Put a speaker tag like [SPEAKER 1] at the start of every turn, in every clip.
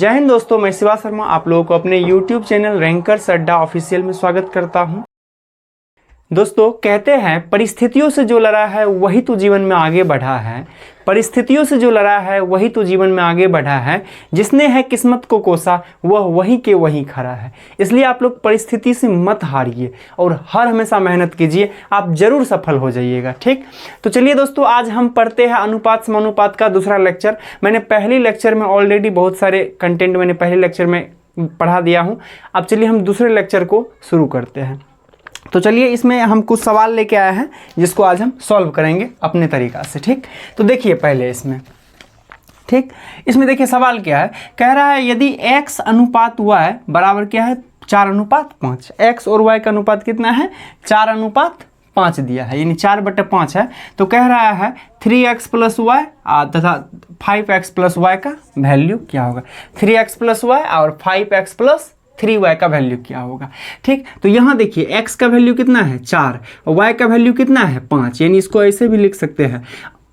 [SPEAKER 1] जय हिंद दोस्तों, मैं शिवा शर्मा आप लोगों को अपने YouTube चैनल रैंकर्स अड्डा ऑफिशियल में स्वागत करता हूं। दोस्तों कहते हैं परिस्थितियों से जो लड़ा है वही तो जीवन में आगे बढ़ा है। परिस्थितियों से जो लड़ा है वही तो जीवन में आगे बढ़ा है। जिसने है किस्मत को कोसा वह वहीं के वहीं खड़ा है। इसलिए आप लोग परिस्थिति से मत हारिए और हर हमेशा मेहनत कीजिए, आप जरूर सफल हो जाइएगा। ठीक, तो चलिए दोस्तों, आज हम पढ़ते हैं अनुपात समानुपात का दूसरा लेक्चर। मैंने पहले लेक्चर में ऑलरेडी बहुत सारे कंटेंट मैंने पहले लेक्चर में पढ़ा दिया हूँ। अब चलिए हम दूसरे लेक्चर को शुरू करते हैं। तो चलिए, इसमें हम कुछ सवाल लेके आए हैं जिसको आज हम सॉल्व करेंगे अपने तरीक़ा से। ठीक, तो देखिए पहले इसमें, ठीक, इसमें देखिए सवाल क्या है। कह रहा है यदि x अनुपात y बराबर क्या है 4:5। x और y का अनुपात कितना है 4:5 दिया है, यानी 4/5 है। तो कह रहा है 3x + y तथा 5x + y का वैल्यू क्या होगा। 3x + y और 5x + 3y का वैल्यू क्या होगा। ठीक, तो यहाँ देखिए x का वैल्यू कितना है 4 और y का वैल्यू कितना है 5, यानी इसको ऐसे भी लिख सकते हैं।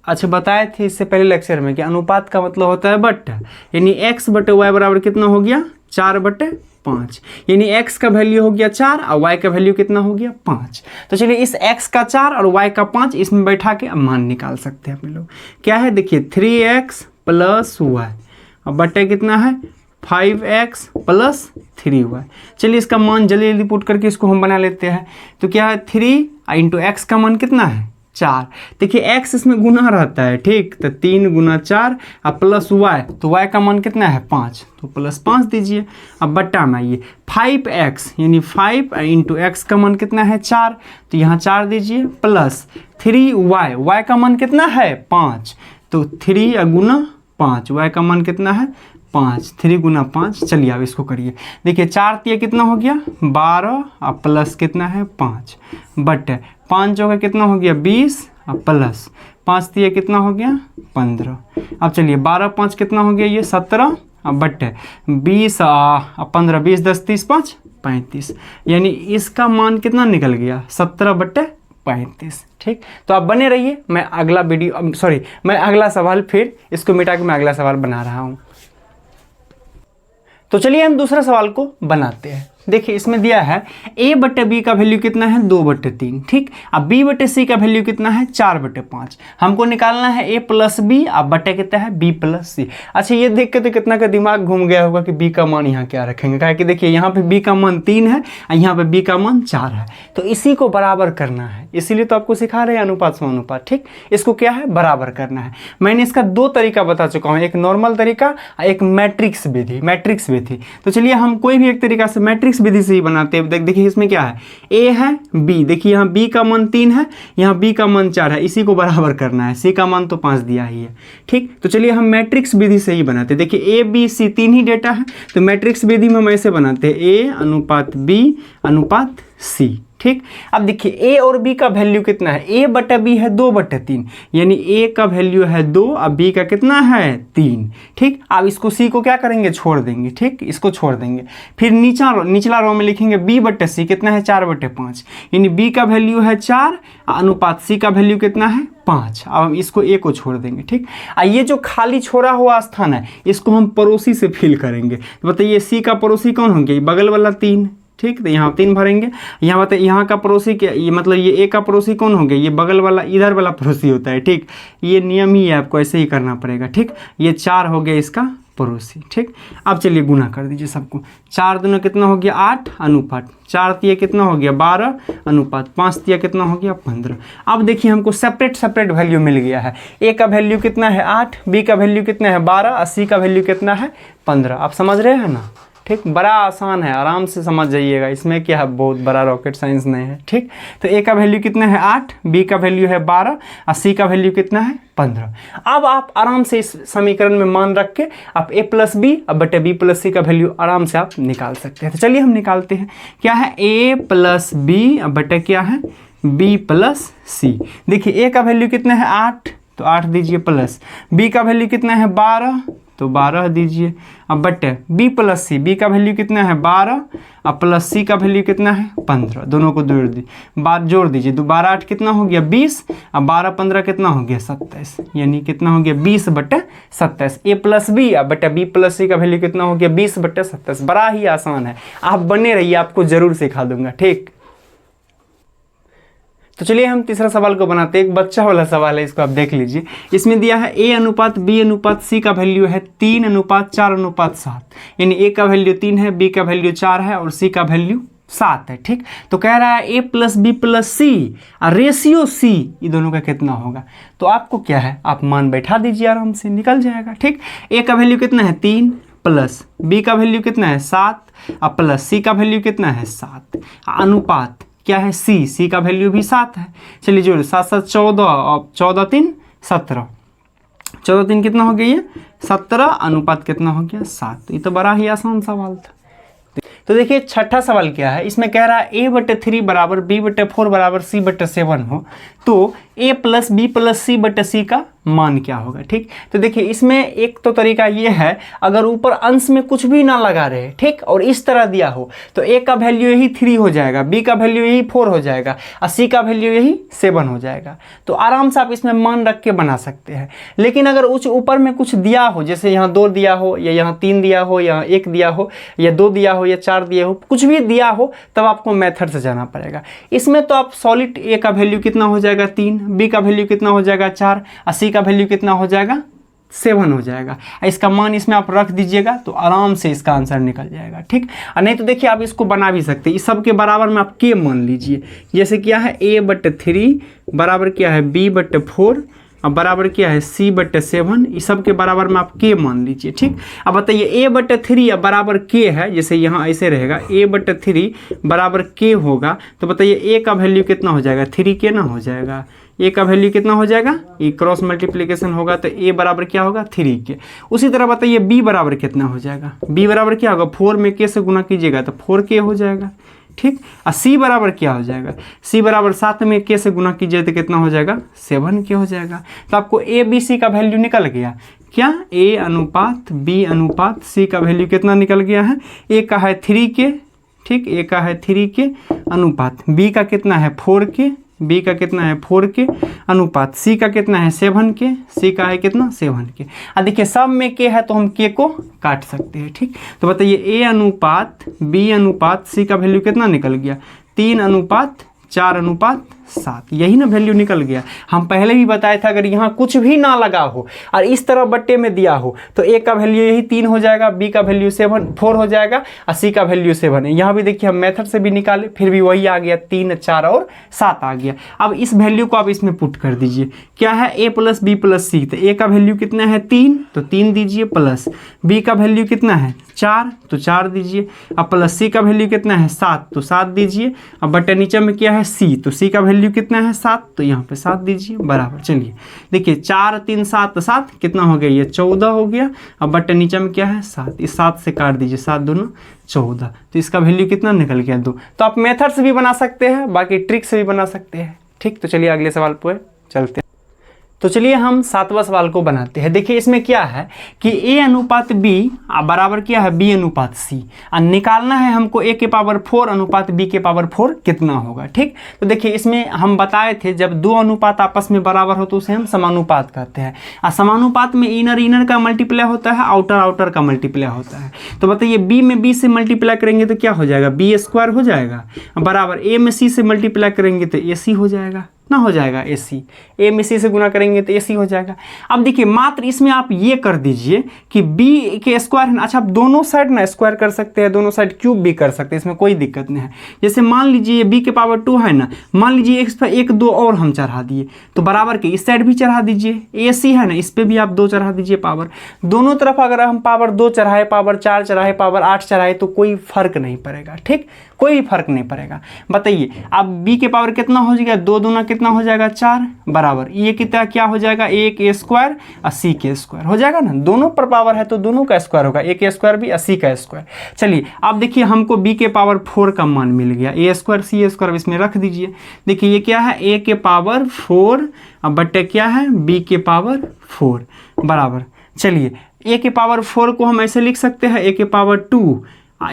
[SPEAKER 1] अच्छा, बताए थे इससे पहले लेक्चर में कि अनुपात का मतलब होता है बट्टा, यानी x/y बराबर कितना हो गया 4/5, यानी x का वैल्यू हो गया 4 और y का वैल्यू कितना हो गया 5। तो चलिए इस x का 4 और y का 5 इसमें बैठा के मान निकाल सकते हैं अपने लोग। क्या है देखिए 3x + y और बट्टे कितना है 5x + 3y। चलिए इसका मान जल्दी जल्दी पुट करके इसको हम बना लेते हैं। तो क्या है 3 × x का मान कितना है 4। देखिए x इसमें गुना रहता है, ठीक, तो 3 × 4 और प्लस y, तो y का मान कितना है 5, तो +5 दीजिए। अब बट्टा में आइए 5x, यानी 5 × x का मान कितना है 4, तो यहाँ 4 दीजिए प्लस 3y, y का मान कितना है 5, तो 3 × 5, y का मान कितना है 5, 3 × 5। चलिए अब इसको करिए। देखिए 4 तिया कितना हो गया 12 और प्लस कितना है 5 बट 5 जगह कितना हो गया 20 और प्लस 5 तिया कितना हो गया 15। अब चलिए 12 5 कितना हो गया ये 17 और बट 20 और 15, 20 10 30 5 35, यानी इसका मान कितना निकल गया 17/35। ठीक, तो आप बने रहिए, मैं अगला सवाल फिर इसको मिटा के मैं अगला सवाल बना रहा हूँ। तो चलिए हम दूसरा सवाल को बनाते हैं। देखिए इसमें दिया है a/b का वैल्यू कितना है 2/3। ठीक, अब b/c का वैल्यू कितना है 4/5। हमको निकालना है a + b, अब बटे कितना है b + c। अच्छा, ये देख के तो कितना का दिमाग घूम गया होगा कि b का मान यहाँ क्या रखेंगे। कहा कि देखिए यहाँ पे b का मान 3 है और यहाँ पे b का मान 4 है, तो इसी को बराबर करना है। इसीलिए तो आपको सिखा रहे हैं अनुपात समानुपात। ठीक, इसको क्या है बराबर करना है। मैंने इसका 2 तरीका बता चुका हूँ, एक नॉर्मल तरीका और एक मैट्रिक्स विधि। तो चलिए हम कोई भी एक तरीका से मैट्रिक्स विधि से ही बनाते हैं। देखिए इसमें क्या है a है b, देखिए यहाँ b का मान 3 है, यहाँ b का मान 4 है, इसी को बराबर करना है। c का मान तो 5 दिया ही है। ठीक, तो चलिए हम मैट्रिक्स विधि से ही बनाते हैं। देखिए a b c 3 he data है, तो मैट्रिक्स विधि में हम ऐसे बनाते हैं a/b/c। ठीक, अब देखिए a और b का वैल्यू कितना है, a/b है 2/3, यानी a का वैल्यू है 2 और b का कितना है 3। ठीक, अब इसको c को क्या करेंगे छोड़ देंगे। ठीक, इसको छोड़ देंगे, फिर निचला रो में लिखेंगे b/c कितना है 4/5, यानी b का वैल्यू है 4 अनुपात c का वैल्यू कितना है 5। अब हम इसको a को छोड़ देंगे। ठीक, ये जो खाली छोड़ा हुआ स्थान है इसको हम पड़ोसी से फिल करेंगे। तो बताइए c का पड़ोसी कौन होंगे, बगल वाला 3। ठीक, तो यहाँ 3 भरेंगे। यहाँ बताइए यहाँ का पड़ोसी क्या, ये मतलब ये a का पड़ोसी कौन हो गया, ये बगल वाला इधर वाला पड़ोसी होता है। ठीक, ये नियम ही है, आपको ऐसे ही करना पड़ेगा। ठीक, ये 4 हो गया इसका पड़ोसी। ठीक, अब चलिए गुना कर दीजिए सबको। 4 दूना कितना हो गया 8 अनुपात 4 तिया कितना हो गया 12 अनुपात 5 तिया कितना हो गया 15। अब देखिए हमको सेपरेट वैल्यू मिल गया है। a का वैल्यू कितना है 8, b का वैल्यू कितना है 12 और c का वैल्यू कितना है 15। आप समझ रहे हैं ना। ठीक, बड़ा आसान है, आराम से समझ जाइएगा, इसमें क्या है बहुत बड़ा रॉकेट साइंस नहीं है। ठीक, तो a का वैल्यू कितना है 8, b का वैल्यू है 12 और c का वैल्यू कितना है 15। अब आप आराम से इस समीकरण में मान रख के आप a + b बटे b + c का वैल्यू आराम से आप निकाल सकते हैं। तो चलिए हम निकालते हैं। क्या है a + b बटे क्या है b + c। देखिए a का वैल्यू कितना है 8, तो 8 दीजिए प्लस b का वैल्यू कितना है 12 तो 12 दीजिए। अब बटे b प्लस सी, b का वैल्यू कितना है 12, अब प्लस c का वैल्यू कितना है 15, दोनों को जोड़ दी, बात जोड़ दीजिए। 12 8 कितना हो गया 20, अब 12 15 कितना हो गया 27, यानी कितना हो गया 20 बटे 27। a प्लस बी अब बटे b प्लस सी का वैल्यू कितना हो गया 20 बटे 27। बड़ा ही आसान है, आप बने रहिए, आपको जरूर सिखा दूंगा, ठीक। तो चलिए हम तीसरा सवाल को बनाते हैं। एक बच्चा वाला सवाल है, इसको आप देख लीजिए। इसमें दिया है a अनुपात b अनुपात c का वैल्यू है 3 अनुपात 4 अनुपात 7, यानी a का वैल्यू 3 है, b का वैल्यू 4 है और c का वैल्यू 7 है, ठीक। तो कह रहा है a प्लस बी प्लस सी और रेशियो c, ये दोनों का कितना होगा। तो आपको क्या है, आप मान बैठा दीजिए, आराम से निकल जाएगा, ठीक। a का वैल्यू कितना है 3 प्लस b का वैल्यू कितना है 7 और प्लस c का वैल्यू कितना है 7, अनुपात क्या है c का वैल्यू भी 7 है। चलिए जोड़िए, 7 7 14 और 14 3 17, 14 3 कितना हो गया ये 17, अनुपात कितना हो गया 7। ये तो बड़ा ही आसान सवाल था। तो देखिए छठा सवाल क्या है, इसमें कह रहा है a बटे 3 बराबर b बटे 4 बराबर c बटे 7 हो, तो a प्लस बी प्लस सी बटे सी का मान क्या होगा, ठीक। तो देखिए इसमें एक तो तरीका ये है, अगर ऊपर अंश में कुछ भी ना लगा रहे, ठीक, और इस तरह दिया हो तो a का वैल्यू यही 3 हो जाएगा, b का वैल्यू यही 4 हो जाएगा और c का वैल्यू यही 7 हो जाएगा। तो आराम से आप इसमें मान रख के बना सकते हैं। लेकिन अगर उस ऊपर में कुछ दिया हो, जैसे यहाँ 2 दिया हो या यहाँ 3 दिया हो, यहाँ 1 दिया हो या 2 दिया हो या 4 दिया हो, कुछ भी दिया हो, तब आपको मेथड से जाना पड़ेगा। इसमें तो आप सॉलिड a का वैल्यू कितना हो जाएगा 3, b का वैल्यू कितना हो जाएगा 4 और c का वैल्यू कितना हो जाएगा 7 हो जाएगा। इसका मान इसमें आप रख दीजिएगा तो आराम से इसका आंसर निकल जाएगा, ठीक। और नहीं तो देखिए आप इसको बना भी सकते हैं, इस सब के बराबर में आप k मान लीजिए। जैसे क्या है a बटे 3 बराबर क्या है b बटे 4 अब बराबर क्या है c बटे 7, इस सब के बराबर में आप k मान लीजिए, ठीक। अब बताइए a बटे 3 अब बराबर k है, जैसे यहाँ ऐसे रहेगा a बटे 3 बराबर k होगा, तो बताइए a का वैल्यू कितना हो जाएगा 3k ना हो जाएगा। a का वैल्यू कितना हो जाएगा, ये क्रॉस मल्टीप्लिकेशन होगा तो a बराबर क्या होगा 3k। उसी तरह बताइए b बराबर कितना हो जाएगा, b बराबर क्या होगा 4 में k से गुना कीजिएगा तो 4k हो जाएगा, ठीक। और c बराबर क्या हो जाएगा, c बराबर 7 में k से गुना कीजिए तो कितना हो जाएगा 7k हो जाएगा। तो आपको a b c का वैल्यू निकल गया, क्या a अनुपात b अनुपात c का वैल्यू कितना निकल गया है, a का है 3k, ठीक, a का है 3k अनुपात b का कितना है 4k, b का कितना है 4k अनुपात c का कितना है 7k, c का है कितना 7k। अब देखिए सब में k है तो हम k को काट सकते हैं, ठीक। तो बताइए a अनुपात b अनुपात c का वैल्यू कितना निकल गया 3 अनुपात 4 अनुपात 7, यही ना वैल्यू निकल गया। हम पहले भी बताए थे अगर यहाँ कुछ भी ना लगा हो और इस तरह बट्टे में दिया हो तो a का वैल्यू यही 3 हो जाएगा, b का वैल्यू 4 हो जाएगा और c का वैल्यू 7 है। यहाँ भी देखिए हम मेथड से भी निकाले, फिर भी वही आ गया 3 4 और 7 आ गया। अब इस वैल्यू को आप इसमें पुट कर दीजिए, क्या है a प्लस बी प्लस सी, तो a का वैल्यू कितना है 3 तो 3 दीजिए, प्लस b का वैल्यू कितना है 4 तो 4 दीजिए, अब प्लस c का वैल्यू कितना है 7 तो 7 दीजिए, अब बटे नीचे में क्या है c तो c का वैल्यू कितना है 7 तो यहाँ पे 7 दीजिए बराबर। चलिए देखिए 4 3 7 7 कितना हो गया ये 14 हो गया, अब बटे नीचे में क्या है 7, इस 7 से काट दीजिए, 7 दूना 14, तो इसका वैल्यू कितना निकल गया 2। तो आप मेथड से भी बना सकते हैं, बाकी ट्रिक से भी बना सकते हैं, ठीक। तो चलिए अगले सवाल पे चलते हैं। तो चलिए हम 7वां सवाल को बनाते हैं। देखिए इसमें क्या है कि a अनुपात b बराबर क्या है b अनुपात c, और निकालना है हमको a के पावर 4 अनुपात b के पावर 4 कितना होगा, ठीक। तो देखिए इसमें हम बताए थे जब दो अनुपात आपस में बराबर हो तो उसे हम समानुपात कहते हैं, और समानुपात में इनर इनर का मल्टीप्लाई होता है, आउटर आउटर का मल्टीप्लाई होता है। तो बताइए b में b से मल्टीप्लाई करेंगे तो क्या हो जाएगा b स्क्वायर हो जाएगा, बराबर a में c से मल्टीप्लाई करेंगे तो ac हो जाएगा ना, हो जाएगा AC, a में c से गुना करेंगे तो AC हो जाएगा। अब देखिए मात्र इसमें आप ये कर दीजिए कि b के स्क्वायर है ना, अच्छा आप दोनों साइड ना स्क्वायर कर सकते हैं, दोनों साइड क्यूब भी कर सकते हैं, इसमें कोई दिक्कत नहीं है। जैसे मान लीजिए b के पावर 2 है ना, मान लीजिए x पर 1 2 और हम चढ़ा दिए तो बराबर के इस साइड भी चढ़ा दीजिए, AC है ना इस पर भी आप 2 चढ़ा दीजिए पावर, दोनों तरफ अगर हम पावर 2 चढ़ाए, पावर 4 चढ़ाए, पावर 8 चढ़ाए तो कोई फर्क नहीं पड़ेगा, ठीक, कोई फर्क नहीं पड़ेगा। बताइए अब b के पावर कितना हो जाएगा 2 दूना कितना हो जाएगा 4 बराबर ये कितना क्या हो जाएगा 1 a स्क्वायर और c के स्क्वायर हो जाएगा ना, दोनों पर पावर है तो दोनों का स्क्वायर होगा, a के स्क्वायर भी और c का स्क्वायर। चलिए अब देखिए हमको b के पावर 4 का मान मिल गया, a स्क्वायर c स्क्वायर इसमें रख दीजिए। देखिए ये क्या है a के पावर 4 अब बटे क्या है b के पावर 4 बराबर। चलिए ए के पावर 4 को हम ऐसे लिख सकते हैं ए के पावर 2,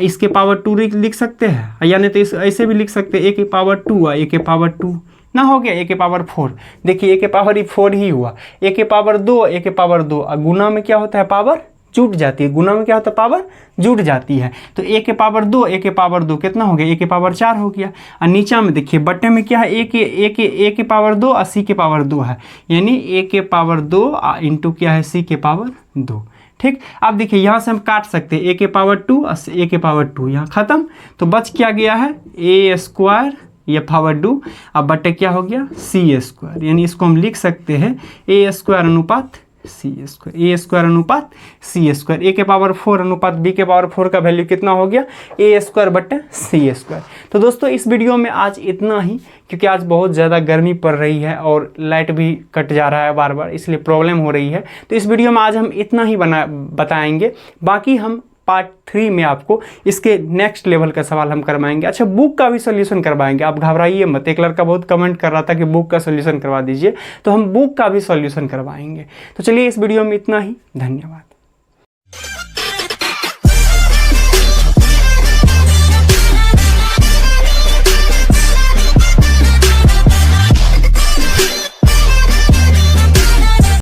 [SPEAKER 1] इसके पावर 2 लिख सकते हैं, यानी तो इस ऐसे भी लिख सकते हैं ए के पावर 2 ए के पावर 2 ना, हो गया ए के पावर 4। देखिए ए के पावर 4 ही हुआ। ए के पावर 2 ए के पावर 2, गुना में क्या होता है, पावर जुट जाती है, गुना में क्या होता है, पावर जुट जाती है। तो ए के पावर 2 ए के पावर 2 कितना हो गया, ए के पावर 4 हो गया। और नीचा में देखिए बट्टे में क्या है, ए के पावर 2 और सी के पावर 2 है, यानी ए के पावर 2 इंटू क्या है, सी के पावर 2। ठीक, अब देखिए यहाँ से हम काट सकते हैं ए के पावर 2 और ए के पावर 2, यहाँ खत्म। तो बच क्या गया है, ए स्क्वायर ये पावर 2, अब बटे क्या हो गया, सी स्क्वायर, यानी इसको हम लिख सकते हैं ए स्क्वायर अनुपात सी स्क्वायर, ए स्क्वायर अनुपात सी स्क्वायर। ए के पावर 4 अनुपात बी के पावर 4 का वैल्यू कितना हो गया, ए स्क्वायर बटे सी स्क्वायर। तो दोस्तों इस वीडियो में आज इतना ही, क्योंकि आज बहुत ज़्यादा गर्मी पड़ रही है और लाइट भी कट जा रहा है बार बार, इसलिए प्रॉब्लम हो रही है। तो इस वीडियो में आज हम इतना ही बताएंगे, बाकी हम पार्ट 3 में आपको इसके नेक्स्ट लेवल का सवाल हम करवाएंगे। अच्छा, बुक का भी सोल्यूशन करवाएंगे, आप घबराइए मत। एक लड़का बहुत कमेंट कर रहा था कि बुक का सोल्यूशन करवा दीजिए, तो हम बुक का भी सोल्यूशन करवाएंगे। तो चलिए इस वीडियो में इतना ही, धन्यवाद।